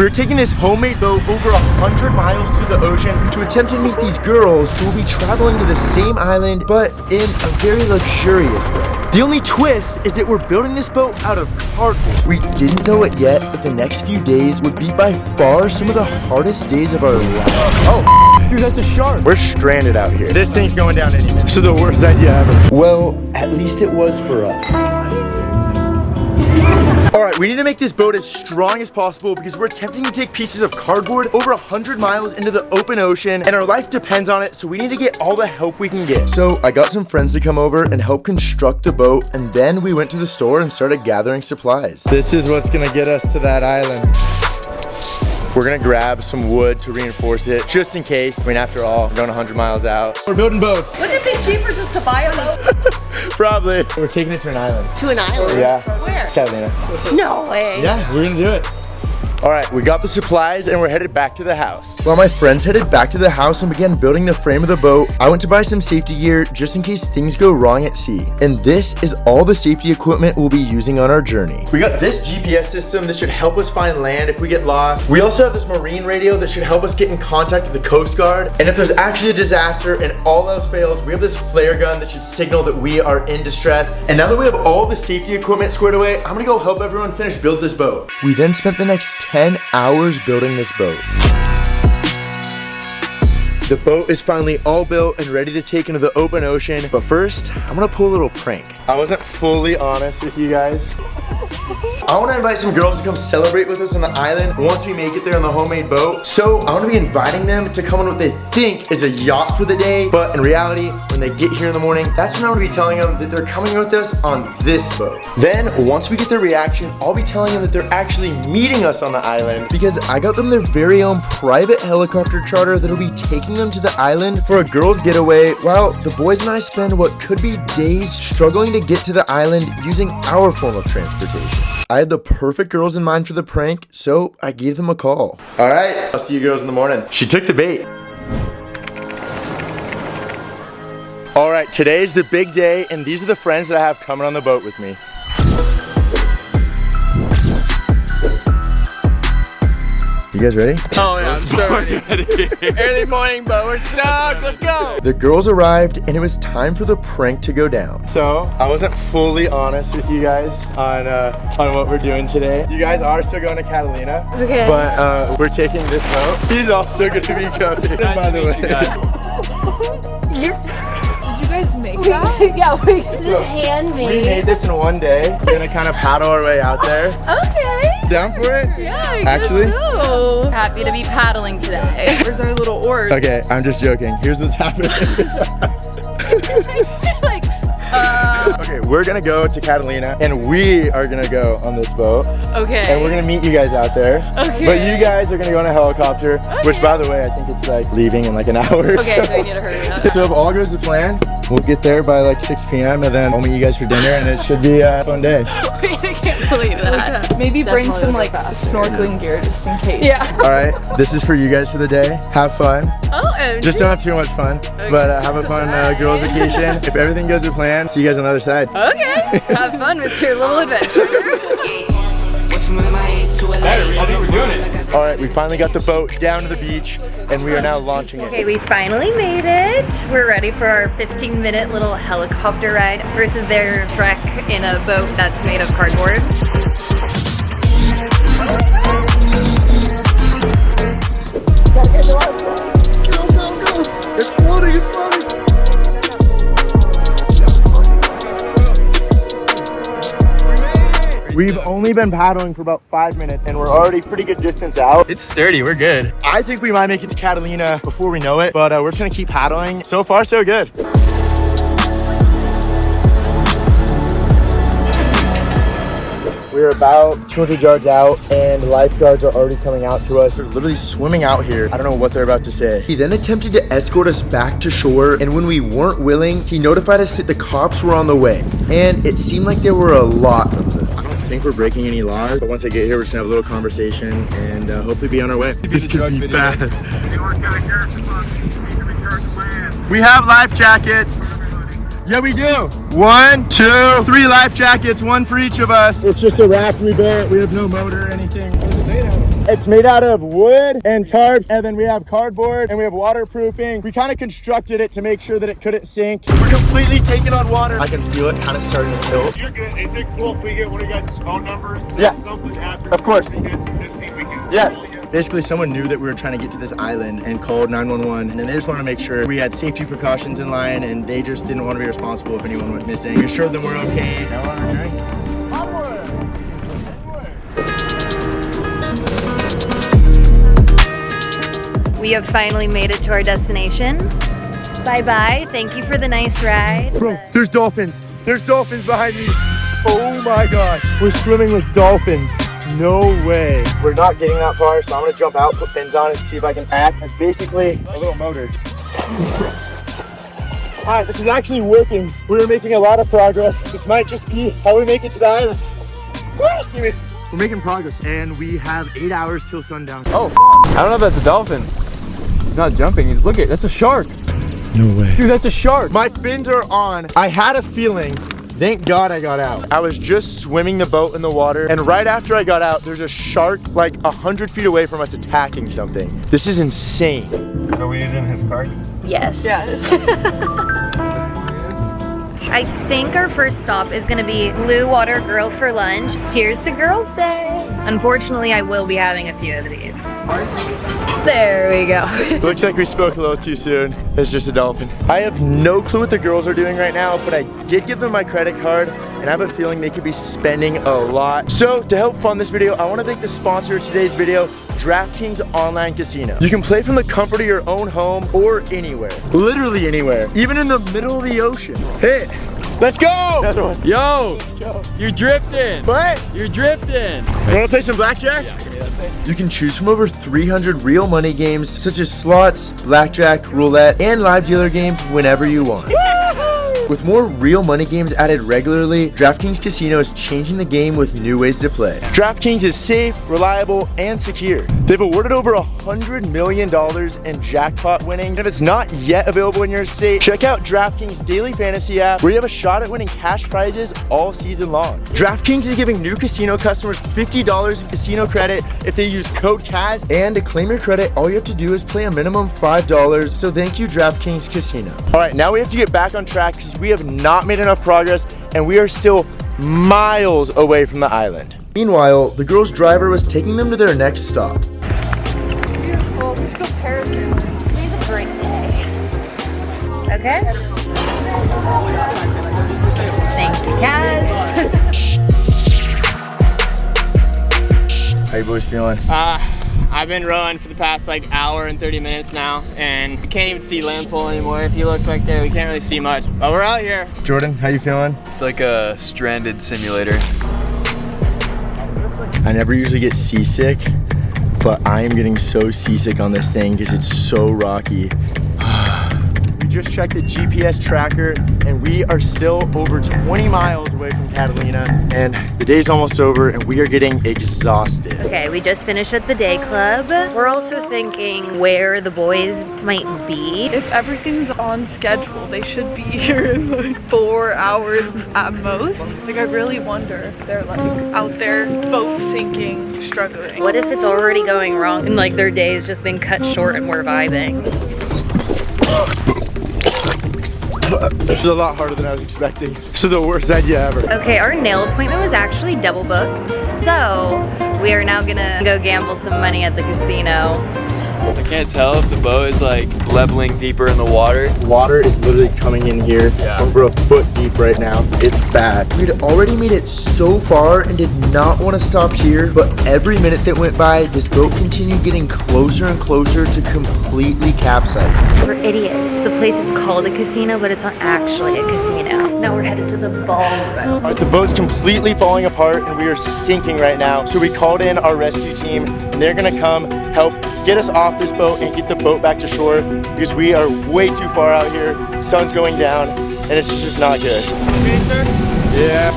We're taking this homemade boat over 100 miles through the ocean to attempt to meet these girls who will be traveling to the same island, but in a very luxurious way. The only twist is that we're building this boat out of cardboard. We didn't know it yet, but the next few days would be by far some of the hardest days of our lives. Oh, dude, that's a shark. We're stranded out here. This thing's going down any minute. This is the worst idea ever. Well, at least it was for us. All right, we need to make this boat as strong as possible because we're attempting to take pieces of cardboard over 100 miles into the open ocean and our life depends on it, so we need to get all the help we can get. So I got some friends to come over and help construct the boat, and then we went to the store and started gathering supplies. This is what's gonna get us to that island. We're gonna grab some wood to reinforce it, just in case. I mean, after all, we're going 100 miles out. We're building boats. Wouldn't it be cheaper just to buy a boat? Probably. We're taking it to an island. To an island? Yeah. Where? Catalina. No way. Yeah, we're gonna do it. All right, we got the supplies and we're headed back to the house. While my friends headed back to the house and began building the frame of the boat, I went to buy some safety gear just in case things go wrong at sea. And this is all the safety equipment we'll be using on our journey. We got this GPS system that should help us find land if we get lost. We also have this marine radio that should help us get in contact with the Coast Guard. And if there's actually a disaster and all else fails, we have this flare gun that should signal that we are in distress. And now that we have all the safety equipment squared away, I'm gonna go help everyone finish build this boat. We then spent the next 10 hours building this boat. The boat is finally all built and ready to take into the open ocean, but first, I'm gonna pull a little prank. I wasn't fully honest with you guys. I wanna invite some girls to come celebrate with us on the island once we make it there on the homemade boat. So I wanna be inviting them to come on what they think is a yacht for the day, but in reality, when they get here in the morning, that's when I'm gonna be telling them that they're coming with us on this boat. Then, once we get their reaction, I'll be telling them that they're actually meeting us on the island because I got them their very own private helicopter charter that'll be taking them to the island for a girls' getaway while the boys and I spend what could be days struggling to get to the island using our form of transportation. I had the perfect girls in mind for the prank, so I gave them a call. All right, I'll see you girls in the morning. She took the bait. All right, today's the big day, and these are the friends that I have coming on the boat with me. You guys ready? Oh yeah, I'm so ready. Early morning, but we're stoked. Let's go. The girls arrived, and it was time for the prank to go down. So I wasn't fully honest with you guys on what we're doing today. You guys are still going to Catalina. Okay. But we're taking this boat. He's also going to be coming. Nice by to the meet way. you guys. Did you guys make that? Yeah, we just handmade. We made this in one day. We're gonna kind of paddle our way out there. Okay. Down for it? Yeah, I Actually? guess so. Happy to be paddling today. Where's our little oars? Okay, I'm just joking. Here's what's happening. Like, Okay, we're gonna go to Catalina and we are gonna go on this boat. Okay. And we're gonna meet you guys out there. Okay. But you guys are gonna go in a helicopter, which by the way, I think it's like leaving in like an hour. Okay, so we need to hurry up. So if all goes to plan, we'll get there by like 6 p.m. and then I'll meet you guys for dinner and it should be a fun day. I can't believe that. maybe bring Definitely some go like faster. snorkeling gear just in case. Yeah. All right, this is for you guys for the day. Have fun. Oh, and Just don't have too much fun, but have a fun girls vacation. If everything goes to plan, see you guys on the other side. okay. Have fun with your little adventure. Better, I think we're doing it. All right, we finally got the boat down to the beach and we are now launching Okay, it. we finally made it. We're ready for our 15-minute little helicopter ride versus their trek in a boat that's made of cardboard. It's floating, it's floating. We've only been paddling for about 5 minutes and we're already pretty good distance out. It's sturdy, we're good. I think we might make it to Catalina before we know it, but we're just gonna keep paddling. So far, so good. We're about 200 yards out and lifeguards are already coming out to us. They're literally swimming out here. I don't know what they're about to say. He then attempted to escort us back to shore, and when we weren't willing, he notified us that the cops were on the way. And it seemed like there were a lot of them. I don't think we're breaking any laws, but once I get here, we're just gonna have a little conversation and hopefully be on our way. This could be bad. We have life jackets. Yeah, we do. 1, 2, 3 life jackets, one for each of us. It's just a raft we built. We have no motor or anything. It's made out of wood and tarps, and then we have cardboard and we have waterproofing. We kind of constructed it to make sure that it couldn't sink. We're completely taking on water. I can feel it kind of starting to tilt. You're good. Is it cool if we get one of your guys' phone numbers? Yeah. Something happens. Of course. See if we can. Yes. Basically, someone knew that we were trying to get to this island and called 911, and then they just wanted to make sure we had safety precautions in line, and they just didn't want to be responsible if anyone went missing. We assured them we're okay. Now we're on our journey. We have finally made it to our destination. Bye-bye. Thank you for the nice ride. Bro, there's dolphins. There's dolphins behind me. Oh my God. We're swimming with dolphins. No way. We're not getting that far, so I'm gonna jump out, put fins on, and see if I can act as basically a little motor. All right, this is actually working. We're making a lot of progress. This might just be how we make it to the island. We're making progress, and we have 8 hours till sundown. Oh, I don't know if that's a dolphin. He's not jumping. Look at, that's a shark. No way. Dude, that's a shark. My fins are on. I had a feeling. Thank God I got out. I was just swimming the boat in the water, and right after I got out, there's a shark like 100 feet away from us attacking something. This is insane. Are we using his card? Yes. I think our first stop is gonna be Blue Water Grill for lunch. Here's to Girls Day. Unfortunately, I will be having a few of these. There we go. Looks like we spoke a little too soon. It's just a dolphin. I have no clue what the girls are doing right now, but I did give them my credit card, and I have a feeling they could be spending a lot. So to help fund this video, I want to thank the sponsor of today's video, DraftKings Online Casino. You can play from the comfort of your own home or anywhere. Literally anywhere. Even in the middle of the ocean. Hey, let's go! Another one. Yo, you're drifting. What? You're drifting. You want to play some blackjack? Yeah, give me that thing. You can choose from over 300 real money games such as slots, blackjack, roulette, and live dealer games whenever you want. With more real money games added regularly, DraftKings Casino is changing the game with new ways to play. DraftKings is safe, reliable, and secure. They've awarded over $100 million in jackpot winning. If it's not yet available in your state, check out DraftKings Daily Fantasy app, where you have a shot at winning cash prizes all season long. DraftKings is giving new casino customers $50 in casino credit if they use code CAS, and to claim your credit, all you have to do is play a minimum $5. So thank you, DraftKings Casino. All right, now we have to get back on track because we have not made enough progress, and we are still miles away from the island. Meanwhile, the girls' driver was taking them to their next stop. Beautiful. We should go paragliding. Today's a great day. Okay. Thank you, Kaz. How you boys feeling? I've been rowing for the past like hour and 30 minutes now, and we can't even see landfall anymore. If you look back there, we can't really see much. But we're out here. Jordan, how you feeling? It's like a stranded simulator. I never usually get seasick, but I am getting so seasick on this thing because it's so rocky. We just checked the GPS tracker, and we are still over 20 miles away from Catalina, and the day's almost over, and we are getting exhausted. Okay, we just finished at the day club. We're also thinking where the boys might be. If everything's on schedule, they should be here in like 4 hours at most. Like, I really wonder if they're like out there boat sinking, struggling. What if it's already going wrong and like their day's just been cut short and we're vibing? This is a lot harder than I was expecting. This is the worst idea ever. Okay, our nail appointment was actually double booked. So we are now gonna go gamble some money at the casino. I can't tell if the boat is like leveling deeper in the water. Water is literally coming in here over a foot deep right now. It's bad. We'd already made it so far and did not want to stop here, but every minute that went by, this boat continued getting closer and closer to completely capsizing. We're idiots. The place is called a casino, but it's not actually a casino. Now we're headed to the ballroom. All right, the boat's completely falling apart and we are sinking right now. So we called in our rescue team, and they're gonna come help get us off this boat and get the boat back to shore because we are way too far out here. Sun's going down and it's just not good. Okay, sir? Yeah.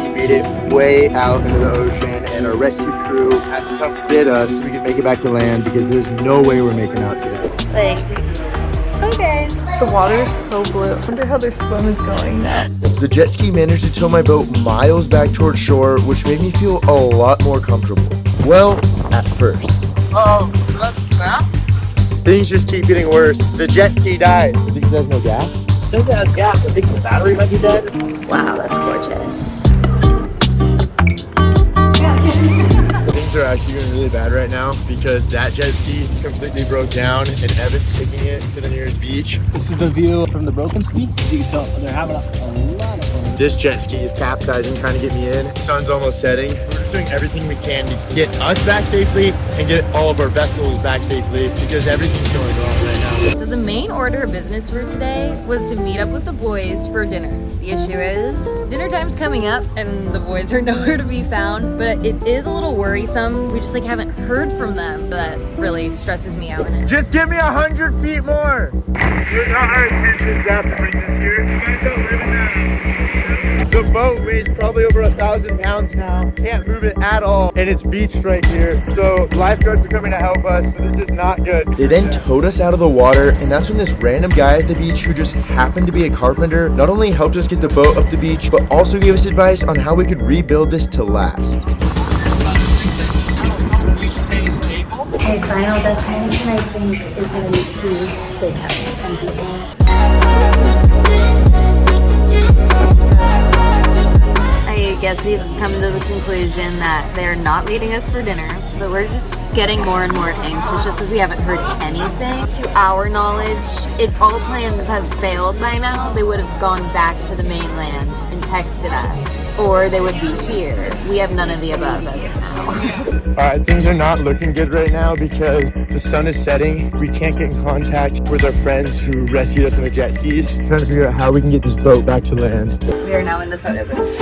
We made it way out into the ocean, and our rescue crew had to come get us so we could make it back to land because there's no way we're making out today. Like, okay. The water is so blue. I wonder how their swim is going now. The jet ski managed to tow my boat miles back towards shore, which made me feel a lot more comfortable. Well, at first. Oh, that's a snap? Things just keep getting worse. The jet ski died. Is it because it has no gas? I think it has gas. I think the battery might be dead. Wow, that's gorgeous. Things are actually going really bad right now because that jet ski completely broke down and Evan's taking it to the nearest beach. This is the view from the broken ski. As you can tell, they're having a lot of fun. This jet ski is capsizing, trying to get me in. Sun's almost setting. We're just doing everything we can to get us back safely and get all of our vessels back safely because everything's going wrong right now. So the main order of business for today was to meet up with the boys for dinner. The issue is dinner time's coming up and the boys are nowhere to be found, but it is a little worrisome. We just like haven't heard from them, but that really stresses me out. Just give me 100 feet more. You're not our intentions after bring this here. You guys don't live in that. The boat weighs probably over 1,000 pounds now. Can't move it at all. And it's beached right here. So lifeguards are coming to help us. So this is not good. They then towed us out of the water. And that's when this random guy at the beach who just happened to be a carpenter not only helped us get the boat up the beach, but also gave us advice on how we could rebuild this to last. My final destination, I think, is going to be Sue's Steakhouse. I guess we've come to the conclusion that they're not meeting us for dinner, but we're just getting more and more anxious just because we haven't heard anything. To our knowledge, if all plans have failed by now, they would have gone back to the mainland and texted us, or they would be here. We have none of the above as of now. Alright, things are not looking good right now because the sun is setting. We can't get in contact with our friends who rescued us on the jet skis. Trying to figure out how we can get this boat back to land. We are now in the photo booth.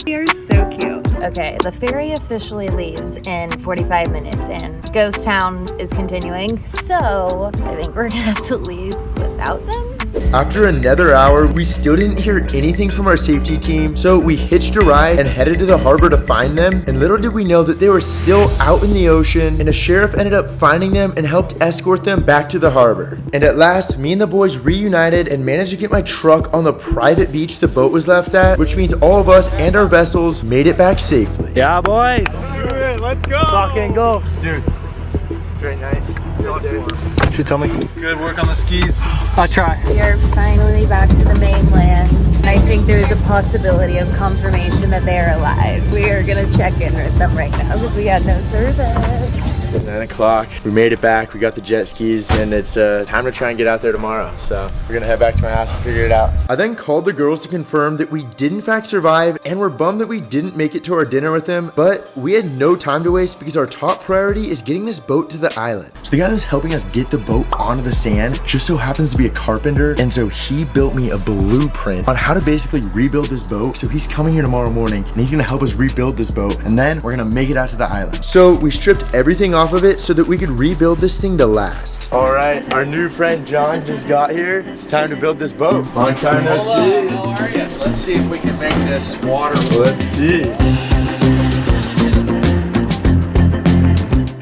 We are so cute. Okay, the ferry officially leaves in 45 minutes and Ghost Town is continuing, so I think we're gonna have to leave without them. After another hour, we still didn't hear anything from our safety team, so we hitched a ride and headed to the harbor to find them. And little did we know that they were still out in the ocean, and a sheriff ended up finding them and helped escort them back to the harbor. And at last, me and the boys reunited and managed to get my truck on the private beach the boat was left at, which means all of us and our vessels made it back safely. Yeah, boys. Let's go. Fucking go. Dude, great night. She told me. Good work on the skis. I'll try. We are finally back to the mainland. I think there is a possibility of confirmation that they are alive. We are gonna check in with them right now because we had no service. It's 9 o'clock. We made it back. We got the jet skis, and it's time to try and get out there tomorrow. So we're gonna head back to my house and figure it out. I then called the girls to confirm that we did in fact survive, and we're bummed that we didn't make it to our dinner with them, but we had no time to waste because our top priority is getting this boat to the island. So the guy who's helping us get the boat onto the sand just so happens to be a carpenter, and so he built me a blueprint on how to basically rebuild this boat. So he's coming here tomorrow morning, and he's gonna help us rebuild this boat, and then we're gonna make it out to the island. So we stripped everything off of it so that we could rebuild this thing to last. All right, our new friend John just got here. It's time to build this boat. Long time no see. How are you? Let's see if we can make this water. Let's see.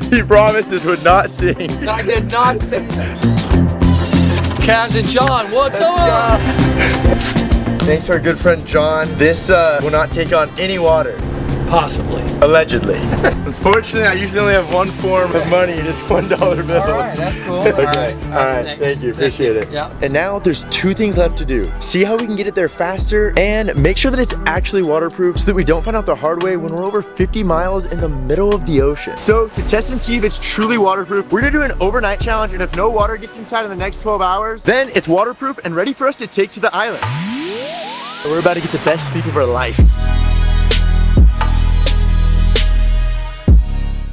He promised this would not sing. I did not say that. Kaz and John, what's up? Thanks to our good friend John. This will not take on any water. Possibly. Allegedly. Unfortunately, I usually only have one form of money, and it's $1 bills. All right, that's cool. Okay. All right, Thank you. Appreciate it. Yeah. And now there's two things left to do. See how we can get it there faster and make sure that it's actually waterproof so that we don't find out the hard way when we're over 50 miles in the middle of the ocean. So to test and see if it's truly waterproof, we're gonna do an overnight challenge, and if no water gets inside in the next 12 hours, then it's waterproof and ready for us to take to the island. So we're about to get the best sleep of our life.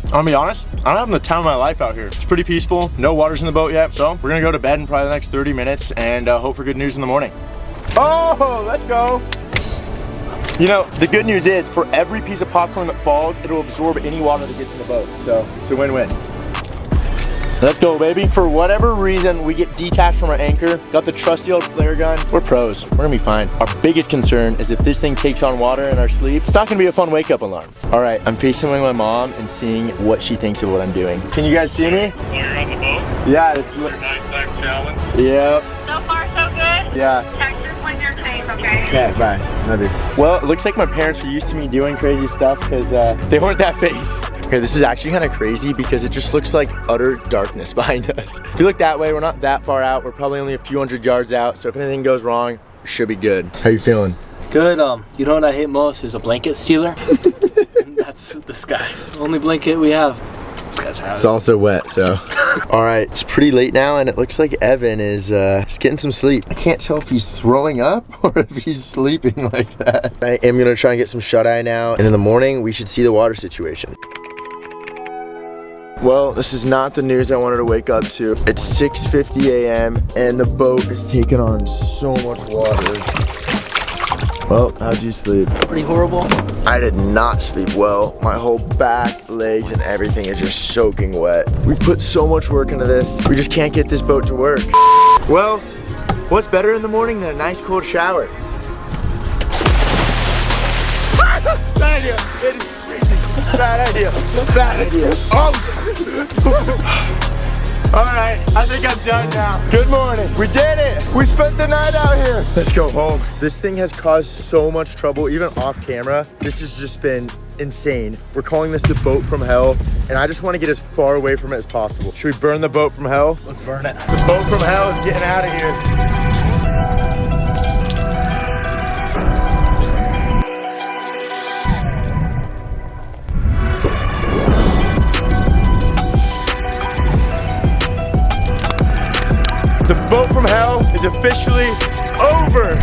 I'm gonna be honest, I'm having the time of my life out here. It's pretty peaceful, no water's in the boat yet, so we're gonna go to bed in probably the next 30 minutes and hope for good news in the morning. Oh, let's go. You know, the good news is for every piece of popcorn that falls, it'll absorb any water that gets in the boat, so it's a win-win. Let's go, baby. For whatever reason, we get detached from our anchor, got the trusty old flare gun. We're pros, we're gonna be fine. Our biggest concern is if this thing takes on water in our sleep, it's not gonna be a fun wake-up alarm. All right, I'm FaceTiming my mom and seeing what she thinks of what I'm doing. Can you guys see me? Oh, you're on the boat? Yeah, it's... Your 9-time challenge? Yep. So far, so good. Yeah. Text us when you're safe. okay? Okay, bye. Love you. Well, it looks like my parents are used to me doing crazy stuff because they weren't that phased. Okay, this is actually kind of crazy because it just looks like utter darkness behind us. If you look that way, we're not that far out. We're probably only a few hundred yards out. So if anything goes wrong, we should be good. How you feeling? Good. You know what I hate most is a blanket stealer. And that's this guy. Only blanket we have. This guy's having. It's also wet, so. All right, it's pretty late now and it looks like Evan is just getting some sleep. I can't tell if he's throwing up or if he's sleeping like that. I am gonna try and get some shut-eye now, and in the morning, we should see the water situation. Well, this is not the news I wanted to wake up to. It's 6:50 a.m. and the boat is taking on so much water. Well, how'd you sleep? Pretty horrible. I did not sleep well. My whole back, legs, and everything is just soaking wet. We've put so much work into this. We just can't get this boat to work. Well, what's better in the morning than a nice cold shower? Bad idea. It is crazy. Bad idea. Bad idea. Oh. All right, I think I'm done now. Good morning. We did it. We spent the night out here. Let's go home. This thing has caused so much trouble, even off camera. This has just been insane. We're calling this the boat from hell, and I just want to get as far away from it as possible. Should we burn the boat from hell? Let's burn it. The boat from hell is getting out of here. The boat from hell is officially over.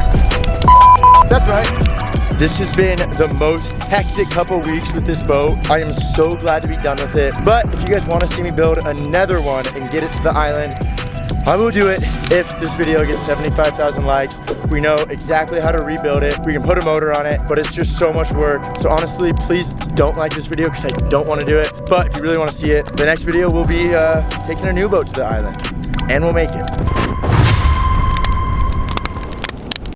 That's right. This has been the most hectic couple weeks with this boat. I am so glad to be done with it. But if you guys want to see me build another one and get it to the island, I will do it if this video gets 75,000 likes. We know exactly how to rebuild it. We can put a motor on it, but it's just so much work. So honestly, please don't like this video because I don't want to do it. But if you really want to see it, the next video will be taking a new boat to the island. And we'll make it.